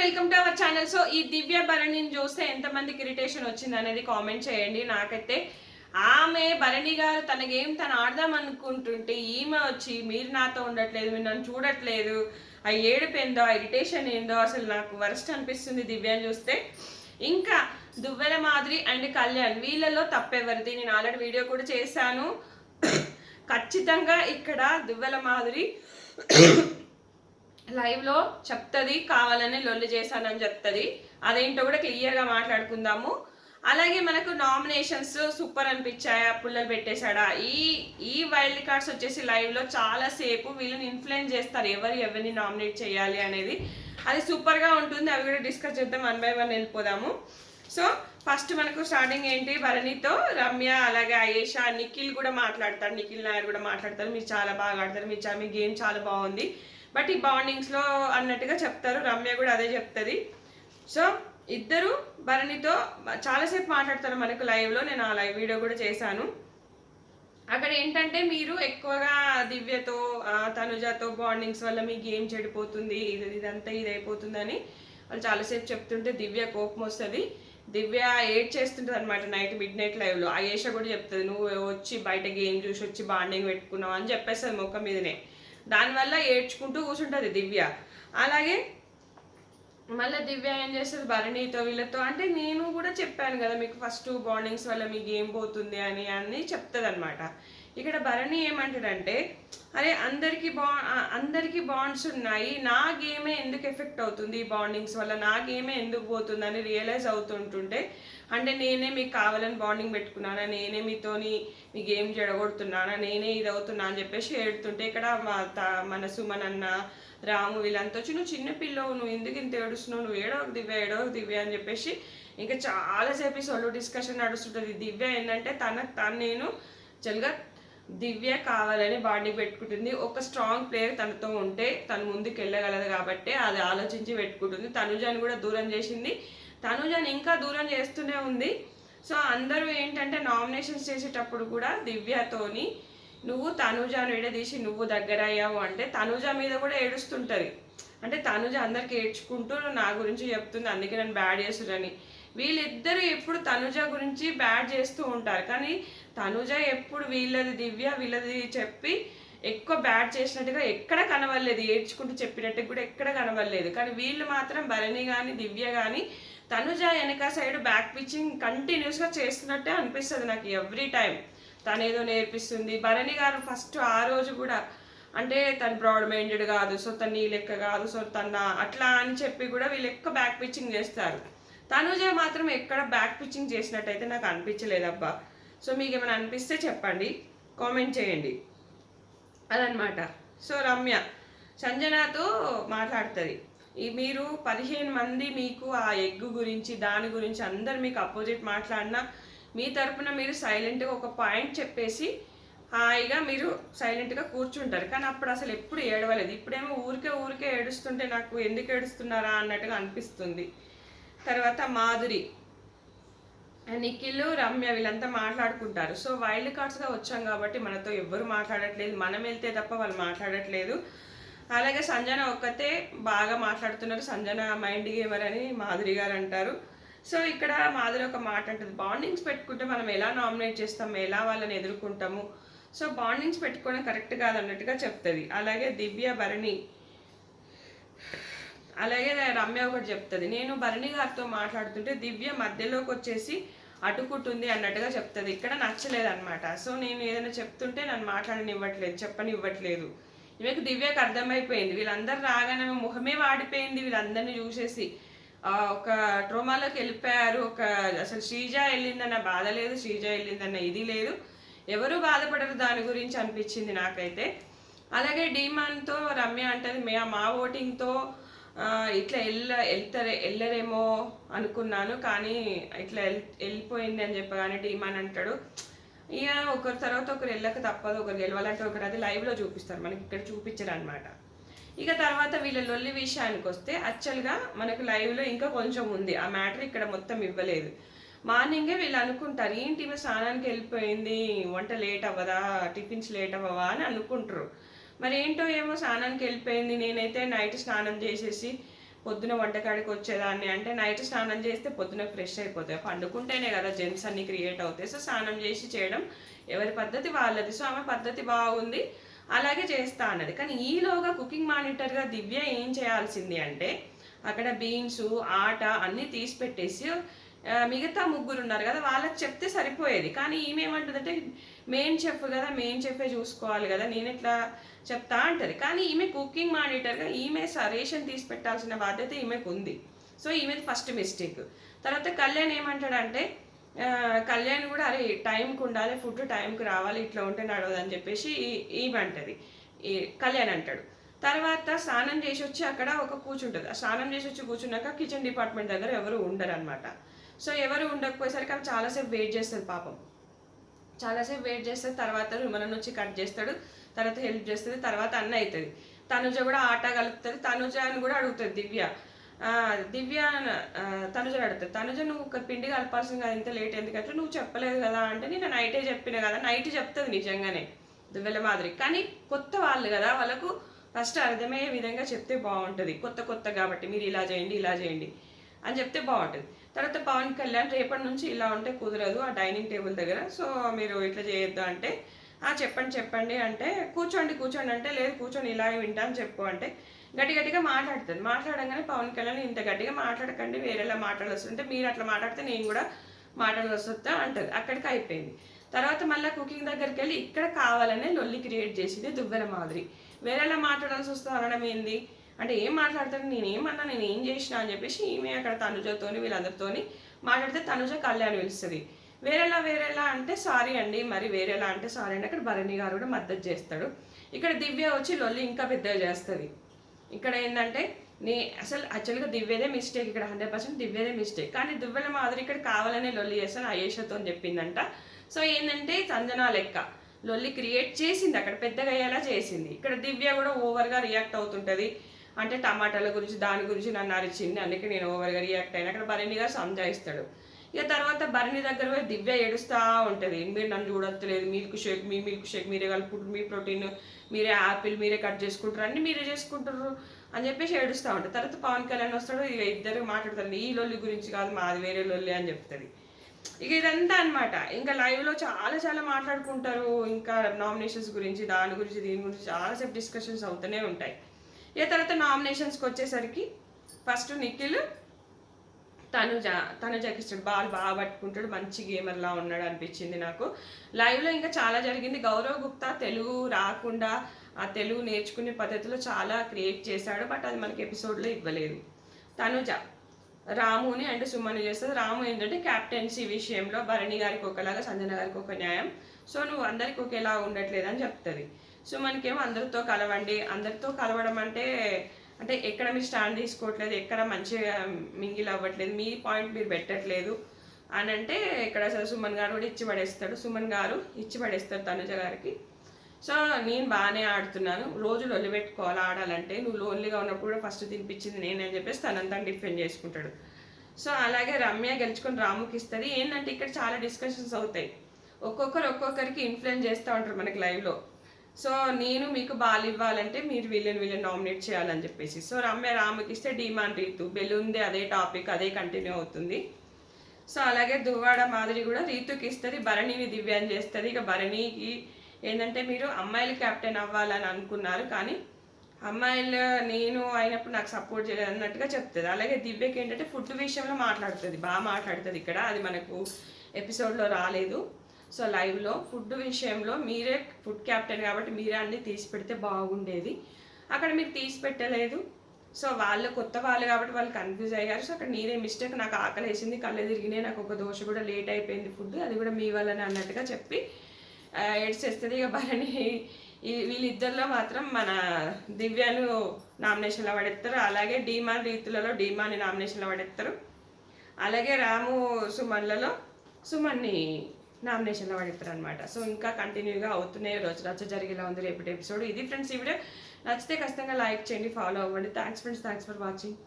Welcome to our channel. So ఈ దివ్య భరణిని చూస్తే ఎంతమందికి ఇరిటేషన్ వచ్చింది అనేది కామెంట్ చేయండి. నాకైతే ఆమె భరణి గారు తనకేం తను ఆడదాం అనుకుంటుంటే ఈమె వచ్చి మీరు నాతో ఉండట్లేదు, మీరు నన్ను చూడట్లేదు, ఆ ఏడుపు ఏందో, ఆ ఇరిటేషన్ ఏందో అసలు నాకు వరస్ట్ అనిపిస్తుంది దివ్యని చూస్తే. ఇంకా దువ్వెల మాదిరి అండ్ కళ్యాణ్ వీళ్ళలో తప్పెవరిది? నేను ఆల్రెడీ వీడియో కూడా చేశాను. ఖచ్చితంగా ఇక్కడ దువ్వెల మాదిరి లైవ్లో చెప్తుంది, కావాలని లొల్లి చేశానని చెప్తుంది. అదేంటో కూడా క్లియర్గా మాట్లాడుకుందాము. అలాగే మనకు నామినేషన్స్ సూపర్ అనిపించాయా, పుల్లలు పెట్టేశాడా? ఈ వైల్డ్ కార్డ్స్ వచ్చేసి లైవ్లో చాలాసేపు వీళ్ళని ఇన్ఫ్లుయెన్స్ చేస్తారు, ఎవరిని నామినేట్ చేయాలి అనేది. అది సూపర్గా ఉంటుంది. అవి కూడా డిస్కస్ చేద్దాం, 1 by 1 వెళ్ళిపోదాము. సో ఫస్ట్ మనకు స్టార్టింగ్ ఏంటి, భరణితో రమ్య, అలాగే అయేషా, నిఖిల్ కూడా మాట్లాడతారు, నిఖిల్ నాయర్ కూడా మాట్లాడతారు. మీరు చాలా బాగా ఆడతారు, మీ గేమ్ చాలా బాగుంది, బట్ ఈ బాండింగ్స్లో అన్నట్టుగా చెప్తారు. రమ్య కూడా అదే చెప్తుంది. సో ఇద్దరు భరణితో చాలాసేపు మాట్లాడతారు మనకు లైవ్లో. నేను ఆ లైవ్ వీడియో కూడా చేశాను. అక్కడ ఏంటంటే మీరు ఎక్కువగా దివ్యతో తనుజతో బాండింగ్స్ వల్ల మీ గేమ్ చెడిపోతుంది, ఇదంతా ఇది అయిపోతుందని వాళ్ళు చాలాసేపు చెప్తుంటే దివ్య కోపం వస్తుంది. దివ్య ఏడ్ చేస్తుంటుంది అనమాట నైట్ మిడ్-నైట్ లైవ్లో. అయేషా కూడా చెప్తుంది, నువ్వు వచ్చి బయట గేమ్ చూసి వచ్చి బాండింగ్ పెట్టుకున్నావు అని చెప్పేస్తుంది ముఖం మీదనే. దానివల్ల ఏడ్చుకుంటూ కూర్చుంటుంది దివ్య. అలాగే మళ్ళీ దివ్య ఏం చేస్తుంది భరణితో వీళ్ళతో, అంటే నేను కూడా చెప్పాను కదా మీకు ఫస్ట్ బాండింగ్స్ వల్ల మీ గేమ్ పోతుంది అని చెప్తుంది అనమాట. ఇక్కడ భరణి ఏమంటాడంటే, అరే అందరికీ బాండ్స్ ఉన్నాయి, నా గేమే ఎందుకు ఎఫెక్ట్ అవుతుంది ఈ బాండింగ్స్ వల్ల, నా గేమే ఎందుకు పోతుంది అని రియలైజ్ అవుతుంటుంటే, అంటే నేనే మీకు కావాలని బాండింగ్ పెట్టుకున్నానా, నేనే మీతోని మీ గేమ్ చెడగొడుతున్నానా, నేనే ఇది అవుతున్నా అని చెప్పేసి ఏడుతుంటే, ఇక్కడ మన సుమన్ అన్న, రాము వీళ్ళంతా వచ్చి, నువ్వు చిన్న పిల్లవు, నువ్వు ఎందుకు ఇంత ఏడుస్తున్నావు, నువ్వు ఏడవకు దివ్య అని చెప్పేసి ఇంకా చాలాసేపు సొల్లు డిస్కషన్ నడుస్తుంటుంది. దివ్య ఏంటంటే తను నేను జల్గా దివ్య కావాలని బాండింగ్ పెట్టుకుంటుంది. ఒక స్ట్రాంగ్ ప్లేయర్ తనతో ఉంటే తను ముందుకు వెళ్ళగలదు కాబట్టి అది ఆలోచించి పెట్టుకుంటుంది. తనుజాని కూడా దూరం చేసింది, తనుజాని ఇంకా దూరం చేస్తూనే ఉంది. సో అందరూ ఏంటంటే నామినేషన్స్ చేసేటప్పుడు కూడా దివ్యతోని నువ్వు తనుజాను విడదీసి నువ్వు దగ్గర అయ్యావు అంటే తనుజ మీద కూడా ఏడుస్తుంటుంది. అంటే తనుజ అందరికి ఏడ్చుకుంటూ నా గురించి చెప్తుంది, అందుకే నన్ను బ్యాడ్ చేస్తుందని. వీళ్ళిద్దరూ ఎప్పుడు తనుజ గురించి బ్యాడ్ చేస్తూ ఉంటారు, కానీ తనుజ ఎప్పుడు వీళ్ళది చెప్పి ఎక్కువ బ్యాడ్ చేసినట్టుగా ఎక్కడ కనవలేదు, ఏడ్చుకుంటూ చెప్పినట్టు కూడా ఎక్కడ కనవలేదు. కానీ వీళ్ళు మాత్రం భరణి కానీ దివ్య కానీ తనుజ వెనక సైడ్ బ్యాక్ పిచ్చింగ్ కంటిన్యూస్గా చేస్తున్నట్టే అనిపిస్తుంది నాకు ఎవ్రీ టైం. తనేదో నేర్పిస్తుంది. భరణి గారు ఫస్ట్ ఆ రోజు కూడా అంటే తను బ్రాడ్ మైండెడ్ కాదు, సో తను నీ లెక్క కాదు, సో అట్లా అని చెప్పి కూడా వీళ్ళు ఎక్కువ బ్యాక్ పిచ్చింగ్ చేస్తారు. తనుజ మాత్రం ఎక్కడ బ్యాక్ పిచ్చింగ్ చేసినట్టయితే నాకు అనిపించలేదబ్బా. సో మీకు ఏమైనా అనిపిస్తే చెప్పండి, కామెంట్ చేయండి. అదనమాట. సో రమ్య సంజనాతో మాట్లాడుతుంది, మీరు 15 మంది మీకు ఆ ఎగ్గు గురించి దాని గురించి అందరు మీకు అపోజిట్ మాట్లాడినా మీ తరపున మీరు సైలెంట్గా ఒక పాయింట్ చెప్పేసి హాయిగా మీరు సైలెంట్గా కూర్చుంటారు, కానీ అప్పుడు అసలు ఎప్పుడు ఏడవలేదు. ఇప్పుడేమో ఊరికే ఏడుస్తుంటే నాకు ఎందుకు ఏడుస్తున్నారా అన్నట్టుగా అనిపిస్తుంది. తర్వాత మాధురి, నిఖిల్, రమ్య వీళ్ళంతా మాట్లాడుకుంటారు. సో వైల్డ్ కార్డ్స్గా వచ్చాం కాబట్టి మనతో ఎవ్వరు మాట్లాడట్లేదు, మనం వెళ్తే తప్ప వాళ్ళు మాట్లాడట్లేదు. అలాగే సంజన ఒక్కతే బాగా మాట్లాడుతున్నారు, సంజన మైండ్ గేమర్ అని మాధురి గారు అంటారు. సో ఇక్కడ మాధురి ఒక మాట అంటుంది, బాండింగ్స్ పెట్టుకుంటే మనం ఎలా నామినేట్ చేస్తాము, ఎలా వాళ్ళని ఎదుర్కొంటాము, సో బాండింగ్స్ పెట్టుకోవడం కరెక్ట్ కాదు అన్నట్టుగా చెప్తుంది. అలాగే దివ్య భరణి, అలాగే రమ్య ఒకటి చెప్తుంది, నేను భరణి గారితో మాట్లాడుతుంటే దివ్య మధ్యలోకి వచ్చేసి అటుకుంటుంది అన్నట్టుగా చెప్తుంది. ఇక్కడ నచ్చలేదు అనమాట. సో నేను ఏదైనా చెప్తుంటే నన్ను చెప్పనివ్వట్లేదు. ఈమెకు దివ్యకు అర్థమైపోయింది, వీళ్ళందరూ రాగానే ముఖమే వాడిపోయింది వీళ్ళందరినీ చూసేసి. ఒక ట్రోమాలోకి వెళ్ళిపోయారు. అసలు శ్రీజ వెళ్ళిందన్న బాధ లేదు, శ్రీజ వెళ్ళిందన్న ఇది లేదు, ఎవరు బాధపడరు దాని గురించి అనిపించింది నాకైతే. అలాగే డీమాన్తో రమ్య అంటది, మా ఓటింగ్తో ఇట్లా వెళ్ళరేమో అనుకున్నాను, కానీ ఇట్లా వెళ్ళిపోయింది అని చెప్పగానే డీమాన్ అంటాడు, ఇక ఒకరి తర్వాత ఒకరు వెళ్ళక తప్పదు, ఒకరు గెలవాలంటే ఒకరు, అది లైవ్లో చూపిస్తారు, మనకి ఇక్కడ చూపించరు అనమాట. ఇక తర్వాత వీళ్ళ లొల్లి విషయానికి వస్తే యాక్చువల్గా మనకు లైవ్లో ఇంకా కొంచెం ఉంది, ఆ మ్యాటర్ ఇక్కడ మొత్తం ఇవ్వలేదు. మార్నింగే వీళ్ళు అనుకుంటారు, ఏంటి స్నానానికి వెళ్ళిపోయింది, వంట లేట్ అవ్వదా, టిఫిన్స్ లేట్ అవ్వవా అని అనుకుంటారు. మరి ఏంటో ఏమో స్నానానికి వెళ్ళిపోయింది, నేనైతే నైట్ స్నానం చేసేసి పొద్దున వంటకాడికి వచ్చేదాన్ని అంటే నైట్ స్నానం చేస్తే పొద్దున ఫ్రెష్ అయిపోతాయి, పండుకుంటేనే కదా జెమ్స్ అన్ని క్రియేట్ అవుతాయి. సో స్నానం చేసి చేయడం ఎవరి పద్ధతి వాళ్ళది. సో ఆమె పద్ధతి బాగుంది, అలాగే చేస్తా అన్నది. కానీ ఈలోగా కుకింగ్ మానిటర్గా దివ్య ఏం చేయాల్సింది అంటే అక్కడ బీన్స్ ఆట అన్నీ తీసి పెట్టేసి మిగతా ముగ్గురు ఉన్నారు కదా వాళ్ళకి చెప్తే సరిపోయేది. కానీ ఈమె ఏమంటుందంటే మెయిన్ చెఫ్ కదా, మెయిన్ చెఫే చూసుకోవాలి కదా, నేను ఎట్లా చెప్తా అంటది. కానీ ఈమె కుకింగ్ మానిటర్గా ఈమె సజెషన్ తీసి పెట్టాల్సిన బాధ్యత ఈమెకు ఉంది. సో ఈమెది ఫస్ట్ మిస్టేక్. తర్వాత కళ్యాణ్ ఏమంటాడంటే కళ్యాణ్ కూడా అరే టైంకి ఉండాలి, ఫుడ్ టైంకి రావాలి, ఇట్లా ఉంటే నడవదని చెప్పేసి ఈమంటది, ఈ కళ్యాణ్ అంటాడు. తర్వాత స్నానం చేసి వచ్చి అక్కడ ఒక కూర్చుంటుంది. ఆ స్నానం చేసి వచ్చి కూర్చున్నాక కిచెన్ డిపార్ట్మెంట్ దగ్గర ఎవరు ఉండరు అనమాట. సో ఎవరు ఉండకపోయేసరికి ఆమె చాలాసేపు వెయిట్ చేస్తుంది పాపం, చాలాసేపు వెయిట్ చేస్తుంది. తర్వాత రుమనను వచ్చి కట్ చేస్తాడు, తర్వాత హెల్ప్ చేస్తుంది, తర్వాత అన్న అవుతుంది. తనుజ కూడా ఆట కలుపుతుంది. తనుజ అని కూడా అడుగుతుంది దివ్య. తనుజ అడుగుతుంది, తనుజ నువ్వు ఒక పిండి కలపాల్సింది కదా, ఇంత లేట్ ఎందుకంటే నువ్వు చెప్పలేదు కదా అంటే నేను నైటే చెప్పిన కదా. నైట్ చెప్తుంది నిజంగానే దువ్వెల మాదిరి. కానీ కొత్త వాళ్ళు కదా, వాళ్ళకు ఫస్ట్ అర్థమయ్యే విధంగా చెప్తే బాగుంటుంది. కొత్త కాబట్టి మీరు ఇలా చేయండి ఇలా చేయండి అని చెప్తే బాగుంటుంది. తర్వాత పవన్ కళ్యాణ్ రేపటి నుంచి ఇలా ఉంటే కుదరదు ఆ డైనింగ్ టేబుల్ దగ్గర, సో మీరు ఇట్లా చేయొద్దు అంటే చెప్పండి అంటే కూర్చోండి అంటే లేదు కూర్చొని ఇలాగే వింటాను చెప్పు అంటే గట్టిగా మాట్లాడుతుంది. మాట్లాడంగానే పవన్ కళ్యాణ్ ఇంత గట్టిగా మాట్లాడకండి, వేరేలా మాట్లాడొస్తుంటే మీరు అట్లా మాట్లాడితే నేను కూడా మాట్లాడొస్తా అంటది. అక్కడికి అయిపోయింది. తర్వాత మళ్ళీ కుకింగ్ దగ్గరికి వెళ్ళి ఇక్కడ కావాలనే లొల్లి క్రియేట్ చేసింది దువ్వెన మాదిరి. వేరేలా మాట్లాడాల్సి వస్తా అనడం ఏంది అంటే ఏం మాట్లాడతాను, నేను ఏం చేసినా అని చెప్పేసి ఈమె అక్కడ తనుజతోని వీళ్ళందరితోని మాట్లాడితే తనుజ కళ్యాణ్ పిలుస్తుంది. వేరేలా అంటే సారీ అండి, మరి వేరేలా అంటే సారీ అండి. అక్కడ భరణి గారు కూడా మద్దతు చేస్తాడు. ఇక్కడ దివ్య వచ్చి లొల్లి ఇంకా పెద్దగా చేస్తుంది. ఇక్కడ ఏంటంటే అసలు యాక్చువల్గా దివ్యదే మిస్టేక్, ఇక్కడ 100% దివ్యదే మిస్టేక్. కానీ దువ్వెల మాదిరి ఇక్కడ కావాలనే లొల్లి చేస్తాను అయేషతో అని చెప్పిందంట. సో ఏంటంటే సంజన లెక్క లొల్లి క్రియేట్ చేసింది, అక్కడ పెద్దగా అయ్యేలా చేసింది. ఇక్కడ దివ్య కూడా ఓవర్గా రియాక్ట్ అవుతుంటుంది. అంటే టమాటాల గురించి దాని గురించి నన్ను అరిచింది, అందుకే నేను ఓవర్గా రియాక్ట్ అయినా. అక్కడ భరణి గారు సంజాయిస్తాడు. ఇక తర్వాత భరణి దగ్గర పోయి దివ్య ఏడుస్తూ ఉంటుంది, మీరు నన్ను చూడట్లేదు, మిల్క్ షేక్ మీరే కలుపుకుంటారు, మీ ప్రోటీన్ మీరే, యాపిల్ మీరే కట్ చేసుకుంటారు, అన్ని మీరే చేసుకుంటారు అని చెప్పేసి ఏడుస్తూ ఉంటుంది. తర్వాత పవన్ కళ్యాణ్ వస్తాడు, ఇక ఇద్దరు మాట్లాడతారు, ఈ లొల్లి గురించి కాదు మాది వేరే లొల్లి అని చెప్తుంది. ఇక ఇదంతా అనమాట. ఇంకా లైవ్లో చాలా మాట్లాడుకుంటారు, ఇంకా నామినేషన్స్ గురించి దాని గురించి దీని గురించి చాలాసేపు డిస్కషన్స్ అవుతూనే ఉంటాయి. ఇక తర్వాత నామినేషన్స్కి వచ్చేసరికి ఫస్ట్ నిఖిల్ తనుజకి ఇస్తాడు, బాల్ బాగా పట్టుకుంటాడు, మంచి గేమర్లా ఉన్నాడు అనిపించింది నాకు. లైవ్లో ఇంకా చాలా జరిగింది. గౌరవ్ గుప్తా తెలుగు రాకుండా ఆ తెలుగు నేర్చుకునే పద్ధతిలో చాలా క్రియేట్ చేశాడు, బట్ అది మనకి ఎపిసోడ్లో ఇవ్వలేదు. తనుజ రాముని అండ్ సుమని చేస్తుంది. రాము ఏంటంటే క్యాప్టెన్సీ విషయంలో భరణి గారికి ఒకలాగా సంజన గారికి ఒక న్యాయం, సో నువ్వు అందరికి ఒకేలా ఉండట్లేదు అని చెప్తుంది. సుమన్కి ఏమో అందరితో కలవండి, అందరితో కలవడం అంటే ఎక్కడ మీరు స్టాండ్ తీసుకోవట్లేదు, ఎక్కడ మంచిగా మింగిల్ అవ్వట్లేదు, మీ పాయింట్ మీరు పెట్టట్లేదు అని అంటే ఇక్కడ సుమన్ గారు కూడా సుమన్ గారు ఇచ్చి పడేస్తారు తనుజ గారికి. సో నేను బాగానే ఆడుతున్నాను, రోజు లొల్లి పెట్టుకోవాలి ఆడాలంటే, నువ్వు లోన్లీగా ఉన్నప్పుడు కూడా ఫస్ట్ తినిపించింది నేను అని చెప్పేసి తనంతా డిఫెండ్ చేసుకుంటాడు. సో అలాగే రమ్య గెలుచుకొని రాముకి ఇస్తుంది. ఏంటంటే ఇక్కడ చాలా డిస్కషన్స్ అవుతాయి, ఒక్కొక్కరికి ఇన్ఫ్లుయెన్స్ చేస్తూ ఉంటారు మనకి లైవ్లో. సో నేను మీకు బాల్ ఇవ్వాలంటే మీరు వీళ్ళని నామినేట్ చేయాలని చెప్పేసి. సో రమ్య రాముకి ఇస్తే డిమాండ్ రీతు బెలూన్ది అదే టాపిక్ అదే కంటిన్యూ అవుతుంది. సో అలాగే దువ్వాడ మాదిరి కూడా రీతుకి ఇస్తుంది, భరణిని దివ్యాన్ని చేస్తుంది. ఇక భరణికి ఏంటంటే మీరు అమ్మాయిలు క్యాప్టెన్ అవ్వాలని అనుకున్నారు, కానీ అమ్మాయిలు నేను అయినప్పుడు నాకు సపోర్ట్ చేయలేదు అన్నట్టుగా చెప్తుంది. అలాగే దివ్యకి ఏంటంటే ఫుడ్ విషయంలో బాగా మాట్లాడుతుంది ఇక్కడ, అది మనకు ఎపిసోడ్లో రాలేదు. సో లైవ్లో ఫుడ్ విషయంలో మీరే ఫుడ్ క్యాప్టెన్ కాబట్టి మీరే అన్నీ తీసి పెడితే బాగుండేది, అక్కడ మీరు తీసి పెట్టలేదు. సో వాళ్ళు కొత్త వాళ్ళు కాబట్టి వాళ్ళు కన్ఫ్యూజ్ అయ్యారు. సో అక్కడ నీదే మిస్టేక్, నాకు ఆకలి వేసింది, కళ్ళు తిరిగినాయి, నాకు ఒక దోశ కూడా లేట్ అయిపోయింది ఫుడ్, అది కూడా మీ వల్లనే అన్నట్టుగా చెప్పి ఏడ్చేస్తుంది. ఇక భరణి వీళ్ళిద్దరిలో మాత్రం మన దివ్యను నామినేషన్లో పడేస్తారు. అలాగే డీమాన్ రీతులలో డీమాని నామినేషన్లో పడేస్తారు. అలాగే రాము సుమన్లలో సుమన్ని నామినేషన్లో పడేస్తారు అనమాట. సో ఇంకా కంటిన్యూగా అవుతున్నాయి, రోజు రచ్చ జరిగేలా ఉంది రేపటి ఎపిసోడ్. ఇది ఫ్రెండ్స్ ఈ వీడియో నచ్చితే ఖచ్చితంగా లైక్ చేయండి, ఫాలో అవ్వండి. Thanks friends, thanks for watching.